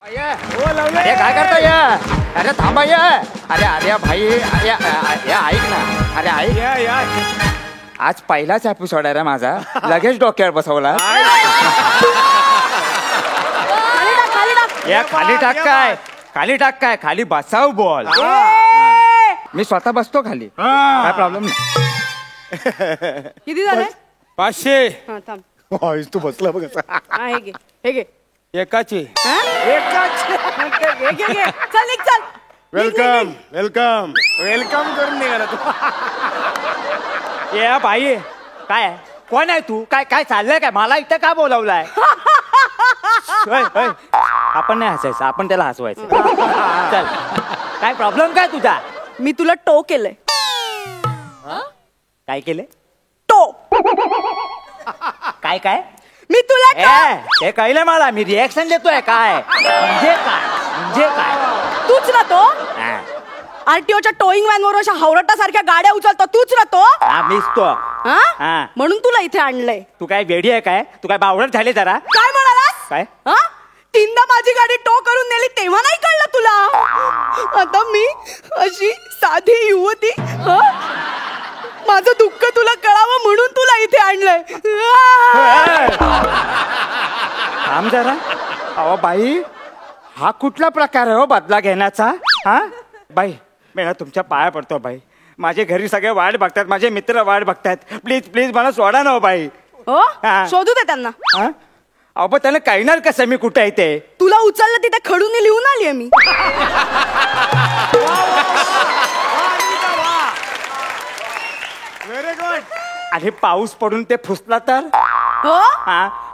अरे काय करताय? अरे थांबा ये. अरे अरे भाई अरे ऐक ना. अरे ऐक. आज पहिलाच एपिसोड आहे रे माझा. लगेच डोक्यावर बसवला. खाली टाक काय खाली बसाव बोल. मी स्वतः बसतो खाली. काय प्रॉब्लेम नाही. किती झाले? 500. तू बसला बघ. हे घे एकाची. चल निघ चल. Welcome welcome. वेलकम करून निघाला तू. ये भाई काय कोण आहे तू? काय काय चाललंय काय? मला इथं का बोलावलाय? आपण नाही हसायचं, आपण त्याला हसवायचं. चल काय प्रॉब्लेम काय तुझा? मी तुला टो केलंय. काय केलंय? टो. काय काय? मी तुला टो. हे कळलं मला. मी रिएक्शन देतोय काय? म्हणजे काय तूच ना तो आरटीओच्या टोईंग व्हॅन वरून अशा हावरटा सारख्या गाड्या उचलतो तूच ना तो. मीच तो. हा? म्हणून तुला इथे आणलंय. तू काय वेडी आहे काय? तू काय बावळट झाले जरा? काय म्हणालास? काय? तीनदा माझी गाडी टो करून नेली तेव्हा नाही कळलं तुला? आता मी अशी साधी युवती माझं दुःख तुला कळावं म्हणून तुला इथे आणलंय. थांब जरा. अहो बाई हा कुठला प्रकार आहे हो बदला घेण्याचा? बाई मी ना तुमच्या पाया पडतो बाई. माझे घरी सगळे वाट बघतात, माझे मित्र वाट बघतात. प्लीज प्लीज मला सोडा ना हो बाई. हो शोधू दे त्यांना. अहो त्यांना कळणार कसं मी कुठे आहे ते? तुला उचललं तिथे खडून लिहून आलीये मी. Very good. आणि पाऊस पडून ते फुसला तर? हो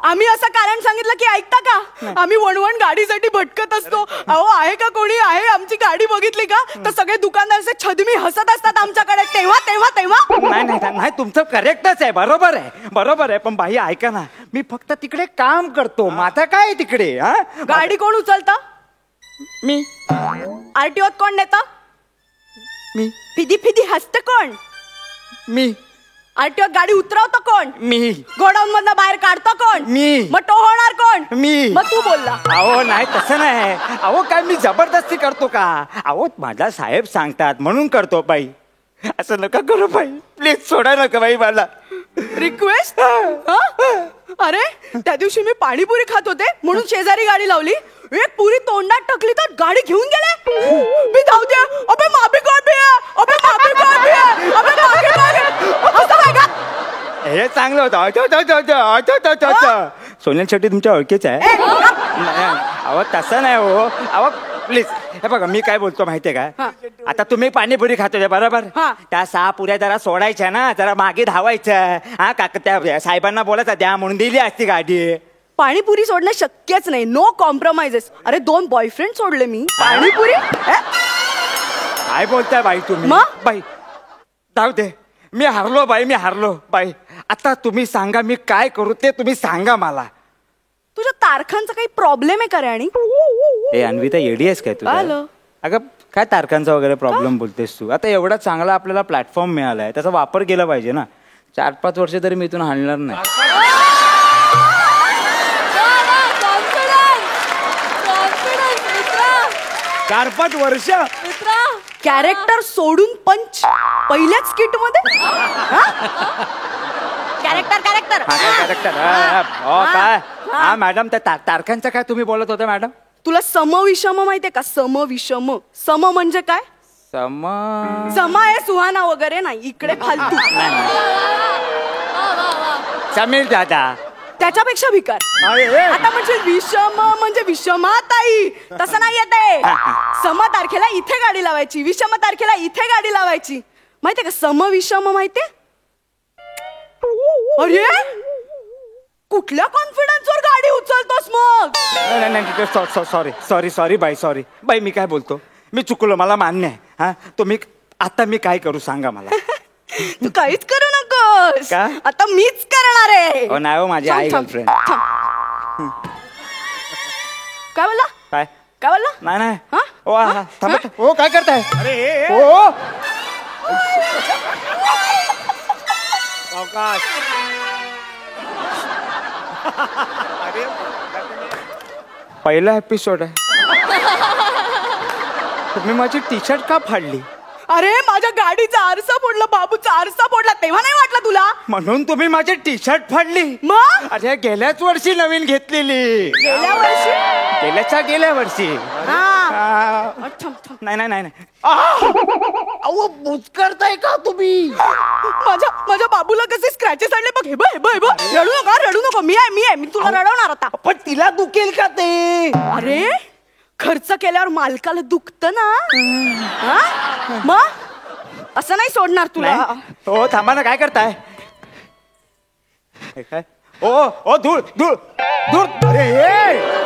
आम्ही असं कारण सांगितलं की ऐकता का? आम्ही वणवण गाडीसाठी भटकत असतो. अहो आहे का कोणी? आहे आमची गाडी बघितली का तर सगळे दुकानदारचे छदमी हसत असतात आमच्याकडे. तेव्हा तेव्हा तेव्हा नाही तुमचं करेक्टच आहे. बरोबर आहे. पण बाई ऐका ना, मी फक्त तिकडे काम करतो. माझं काय तिकडे? गाडी कोण उचलत? मी. आरटीओत कोण नेत? मी. फिदी फिदी हसत कोण? मी. आरटीओत गाडी उतरवतो कोण? मी. गोडाऊन मधनं बाहेर काढतो कोण? मी. मग तो होणार कोण? मी. मग तू बोलला. अहो नाही तसं नाही. अहो काय मी जबरदस्ती करतो का? अहो माझा साहेब सांगतात म्हणून करतो बाई. असं नका करू बाई. प्लीज सोडा नका बाई मला. रिक्वेस्ट? अरे त्या दिवशी मी पाणीपुरी खात होते म्हणून शेजारी गाडी लावली. एक पुरी तोंडात टाकली तर गाडी घेऊन गेले. मी धावते. अबे माफी कोण भी है? अबे माफी कोण भी है? अबे माफी. असं काय का? हे चांगलं होतं. सोनल शेट्टी तुमच्या ओळखीच आहे? अहो तसं नाही हो. अहो प्लीज हे बघा मी काय बोलतो माहितीये का? आता तुम्ही पाणीपुरी खातोय बरोबर? त्या 6 पुऱ्या जरा सोडायच्या ना, जरा मागे धावायचं. काका त्या साहेबांना बोलायचं द्या म्हणून दिली असती गाडी. पाणीपुरी सोडणं शक्यच नाही. No compromises. अरे 2 बॉयफ्रेंड सोडले मी. पाणीपुरी काय बोलताय बाई तुम्ही? बाई जाऊ दे. मी हारलो बाई. आता तुम्ही सांगा मी काय करू ते तुम्ही सांगा मला. तुझ्या तारखांचा काही प्रॉब्लेम आहे का रे? आणि अन्विता येडी आहेस काय तू? अगं काय तारखांचा वगैरे प्रॉब्लेम बोलतेस तू? आता एवढा चांगला आपल्याला प्लॅटफॉर्म मिळालाय, त्याचा वापर केला पाहिजे ना. 4-5 वर्ष तरी मी इथून हालणार नाही. 4-5 वर्ष. कॅरेक्टर सोडून पंच पहिल्याच किट मध्ये. कॅरेक्टर काय? मॅडम त्या तारखांचं काय तुम्ही बोलत होता मॅडम? तुला समविषम माहितीये का? समविषम. सम म्हणजे काय? समा आहे सुहाना वगैरे नाही. इकडे फालतू. समीर दादा त्याच्यापेक्षा भिकार. आता म्हणजे विषम म्हणजे विषमाताई तसं नाही येते. सम तारखेला इथे गाडी लावायची, विषम तारखेला इथे गाडी लावायची. माहितीये का? समविषम माहितीये? अरे कुठल्या कॉन्फिडन्सवर गाडी उचलतोस मग? सॉरी बाई मी काय बोलतो? मी चुकलो, मला मान्य आहे. तुम्ही आता मी काय करू सांगा मला. तू काहीच करू नकोस. आता मीच करणार आहे. नाही हो माझी आई गर्लफ्रेंड. काय बोलला? काय बोलला? नाही हो काय करताय? अरे हो पहिला एपिसोड आहे. तुम्ही माझी टी शर्ट का फाडली? अरे माझ्या गाडीचा आरसा फोडला, बाबूचा आरसा फोडला, तेव्हा नाही वाटलं तुला? म्हणून तुम्ही माझी टी शर्ट फाडली? मग अरे गेल्याच वर्षी नवीन घेतलेली. गेल्या वर्षी? गेल्या वर्षी. हा. थांब, थांब. नाही नाही नाही नाही. अहो बुचकरताय का तुम्ही? माझ्या बाबूला कसे स्क्रॅचेस आणले बघ. हे बघ, हे बघ, हे बघ. रडू नको. मी आहे मी तुला रडवणार आता. पण तिला दुखेल का ते? अरे खर्च केल्यावर मालकाला दुखत ना. हा? मग असं नाही सोडणार तुला. नाही. हो थांबा ना, काय करताय? हे काय? ओ धूळ धूळ धूळ. अरे हे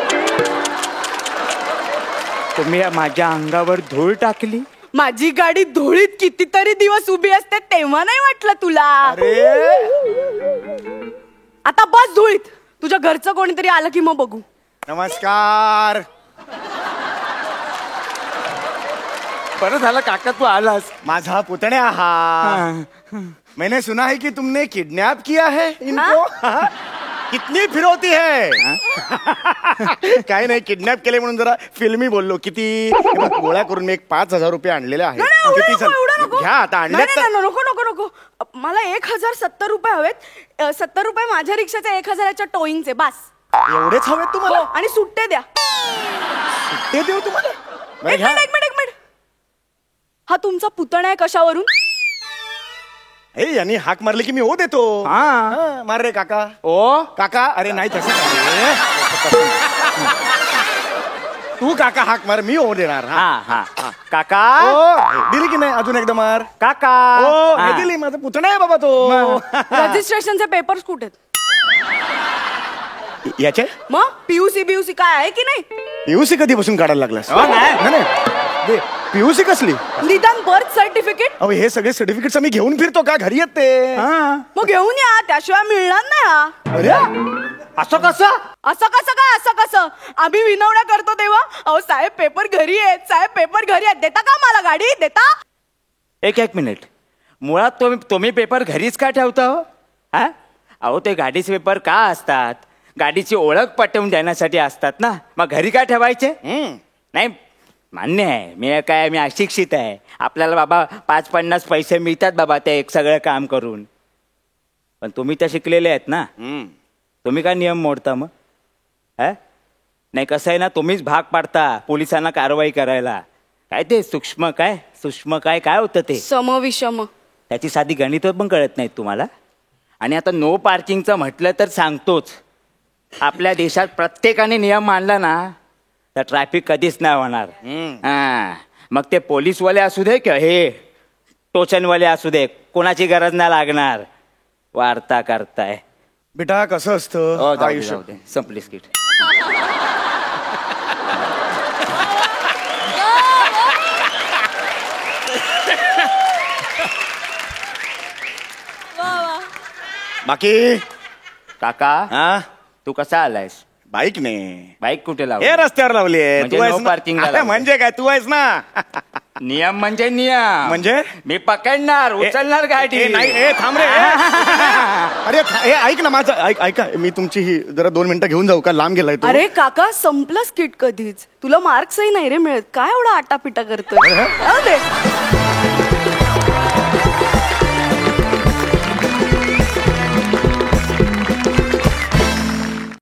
तुम्ही माझ्या अंगावर धूळ टाकली. माझी गाडी धुळीत कितीतरी दिवस उभी असते, तेव्हा नाही वाटलं तुला? आता बस धुळीत. तुझ्या घरचं कोणीतरी आलं की मग बघू. नमस्कार. बरं झालं काका तू आलास. माझा पुतण्या हा. मैंने सुना है कि तुमने किडनैप किया है इनको. कितनी फिरवती है. काय नाही, किडनॅप केले म्हणून जरा फिल्मी बोललो. किती हे बघ, गोळा करून मी एक 5,000 रुपये आणलेले आहेत. किती घ्या आता. आणले नको. मला 1,070 रुपये हवेत. 70 रुपये माझ्या रिक्षाचे, 1,000च्या टोईंगचे बस. एवढेच हवेत तुम्हाला? आणि सुट्टे द्या. ते देऊ तुम्हाला. बरं, एक घ्या. मिनिट. हा तुमचा पुतणा आहे कशावरून? यांनी हाक मारली की मी ओ देतो. हा. मार रे काका. ओ काका. अरे नाही तसं काय. तू काका हाक मार, मी ओ देणार. हा काका. दिली की नाही? अजून एकदा मार. काका. हे दिली. माझा पुतणा आहे बाबा तो. रजिस्ट्रेशनचे पेपर्स कुठे? याचे मग पीयूसी काय आहे की नाही? पीयूसी कधीपासून काढायला लागलास? नाही. पीयूसी कसली? निदान बर्थ सर्टिफिकेट. अहो हे सगळे सर्टिफिकेट मी घेऊन फिरतो का? घरी येत ते. मग घेऊन या, त्याशिवाय मिळणार नाही. अरे असं कसं? असं कसं आम्ही विनवण्या करतो तेव्हा. अहो साहेब पेपर घरी आहेत, साहेब पेपर घरी आहेत. देता का मला गाडी? देता? एक मिनिट. मुळात तुम्ही पेपर घरीच का ठेवता हो? हा? अहो ते गाडीचे पेपर का असतात? गाडीची ओळख पटवून देण्यासाठी असतात ना. मग घरी का ठेवायचे? नाही मान्य आहे, मी अशिक्षित आहे. आपल्याला बाबा 5-50 पैसे मिळतात बाबा ते एक सगळं काम करून. पण तुम्ही तर शिकलेले आहेत ना. तुम्ही काय नियम मोडता मग? हा नाही, कसं आहे ना, तुम्हीच भाग पाडता पोलिसांना कारवाई करायला. काय ते सूक्ष्म काय होतं ते? सम विषम. त्याची साधी गणित पण कळत नाहीत तुम्हाला. आणि आता नो पार्किंगचं म्हटलं तर सांगतोच. आपल्या देशात प्रत्येकाने नियम मानला ना तर ट्रॅफिक कधीच नाही होणार. मग ते पोलीसवाले असू दे किंवा हे टोचनवाले असू दे, कोणाची गरज नाही लागणार. वार्ता करताय बेटा. कसं असतं आयुष्य. संपली स्किट. बाकी काका तू कसा आलायस? बाईक ने. बाईक कुठे लावली? हे रस्त्यावर लावली आहे. म्हणजे तू आहेस no ना? parking ला अरे लावली. म्हणजे काय, तू आहेस ना. नियम म्हणजे नियम. म्हणजे मी पकडणार, उचलणार गाडी. नाही थांब रे. अरे हे ऐक ना माझं. ऐका, मी तुमची ही जरा 2 मिनिटं घेऊन जाऊ का? लांब गेलाय तू. अरे काका संपलं स्किट कधीच. तुला मार्क्सही नाही रे मिळत. काय एवढा आटापिटा करतोय? जाऊ दे.